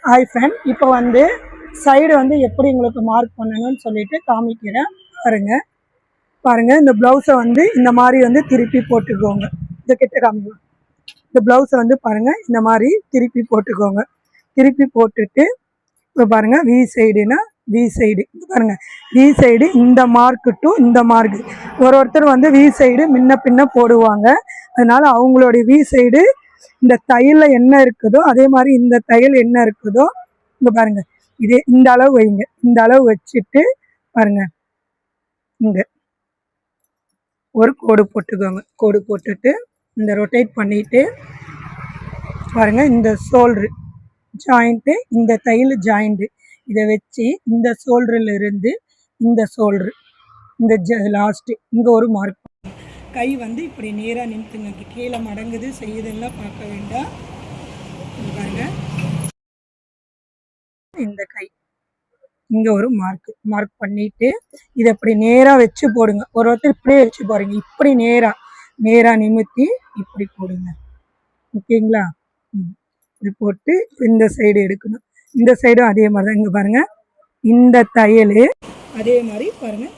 Hi friend, இப்போ வந்து side வந்து எப்படி உங்களுக்கு மார்க் பண்ணணும்னு சொல்லிட்டு காமிக்கிறேன். பாருங்க இந்த ப்ளவுஸை வந்து இந்த மாதிரி வந்து திருப்பி போட்டுக்கோங்க. இந்த கிட்ட காமிங்க. இந்த ப்ளவுஸை வந்து பாருங்க இந்த மாதிரி திருப்பி போட்டுக்கோங்க. திருப்பி போட்டுட்டு இப்போ பாருங்க வி சைடுனா வி சைடு பாருங்க, வி சைடு இந்த மார்க்கு டு இந்த மார்க்கு ஒருத்தர் வந்து வி சைடு முன்ன பின்ன போடுவாங்க. அதனால அவங்களுடைய வி சைடு இந்த தையல்ல என்ன இருக்குதோ அதே மாதிரி இந்த தையல் என்ன இருக்குதோ இங்க பாருங்க, இதே இந்த அளவு வைங்க. இந்த அளவு வச்சுட்டு பாருங்க இங்க ஒரு கோடு போட்டுக்கோங்க. கோடு போட்டுட்டு இந்த ரொட்டேட் பண்ணிட்டு பாருங்க இந்த ஷோல்டர் ஜாயிண்ட்டு, இந்த தையல் ஜாயிண்ட்டு இதை வச்சு இந்த ஷோல்டர்ல இருந்து இந்த ஷோல்டர் இந்த லாஸ்ட்டு இங்கே ஒரு மார்க். கை வந்து இப்படி நேராக நிறுத்துங்க. கீழே மடங்குது செய்யுதுலாம் பார்க்க வேண்டாம். பாருங்க இந்த கை இங்கே ஒரு மார்க் பண்ணிட்டு இதை இப்படி நேராக வச்சு போடுங்க. ஒருத்தர் இப்படியே வச்சு போறீங்க, இப்படி நேராக நிமித்தி இப்படி போடுங்க. ஓகேங்களா? இப்படி போட்டு இந்த சைடு எடுக்கணும். இந்த சைடும் அதே மாதிரி தான். இங்கே பாருங்க இந்த தையல் அதே மாதிரி பாருங்க.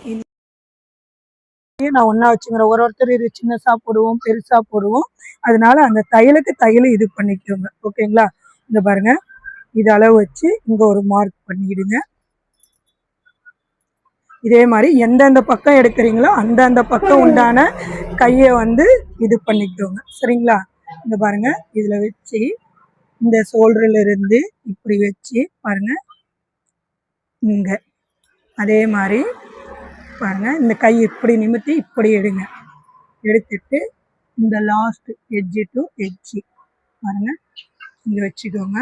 நான் ஒன்றா வச்சுக்கிறேன். ஒருத்தர் இது சின்னசாக போடுவோம், பெருசாக போடுவோம். அதனால அந்த தையலுக்கு தையல் இது பண்ணிக்கோங்க. ஓகேங்களா? இந்த பாருங்க இது அளவு வச்சு இங்கே ஒரு மார்க் பண்ணிடுங்க. இதே மாதிரி எந்தெந்த பக்கம் எடுக்கிறீங்களோ அந்தந்த பக்கம் உண்டான கையை வந்து இது பண்ணிக்கோங்க. சரிங்களா? இங்கே பாருங்க இதில் வச்சு இந்த ஷோல்டர்ல இருந்து இப்படி வச்சு பாருங்க இங்கே அதே மாதிரி பாருங்க இந்த கை இப்படி நிமித்தி இப்படி எடுங்க. எடுத்துட்டு இந்த லாஸ்ட் எட்ஜு டு எட்ஜு பாருங்க இங்கே வச்சுக்கோங்க.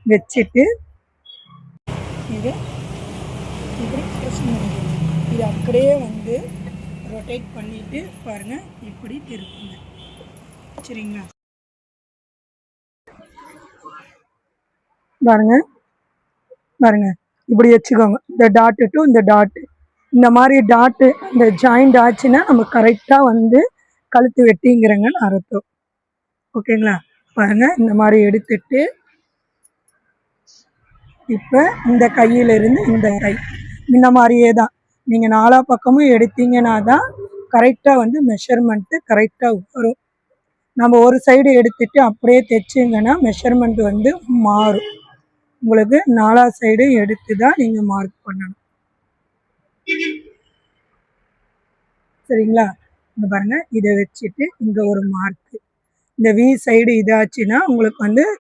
வச்சுட்டு இது இப்படி இது அப்படியே வந்து ரொட்டேட் பண்ணிட்டு பாருங்க இப்படி திருப்புங்க. சரிங்களா? பாருங்க பாருங்க இப்படி வச்சுக்கோங்க. இந்த டாட்டு டு இந்த டாட்டு இந்த மாதிரி டாட்டு இந்த ஜாயிண்ட் ஆச்சுன்னா நம்ம கரெக்டாக வந்து கழுத்து வெட்டிங்கிறங்கன்னு அர்த்தம். ஓகேங்களா? பாருங்க இந்த மாதிரி எடுத்துட்டு இப்போ இந்த கையிலிருந்து இந்த கை இந்த மாதிரியே தான் நீங்கள் நாலா பக்கமும் எடுத்தீங்கன்னா தான் கரெக்டாக வந்து மெஷர்மெண்ட்டு கரெக்டாக வரும். நம்ம ஒரு சைடு எடுத்துட்டு அப்படியே தைச்சிங்கன்னா மெஷர்மெண்ட் வந்து மாறும். உங்களுக்கு நாலா சைடு எடுத்து தான் நீங்கள் மார்க் பண்ணணும். சரிங்களா? இங்க பாருங்க இதை வச்சுட்டு இங்கே ஒரு மார்க்கு. இந்த வி சைடு இதாச்சுன்னா உங்களுக்கு வந்து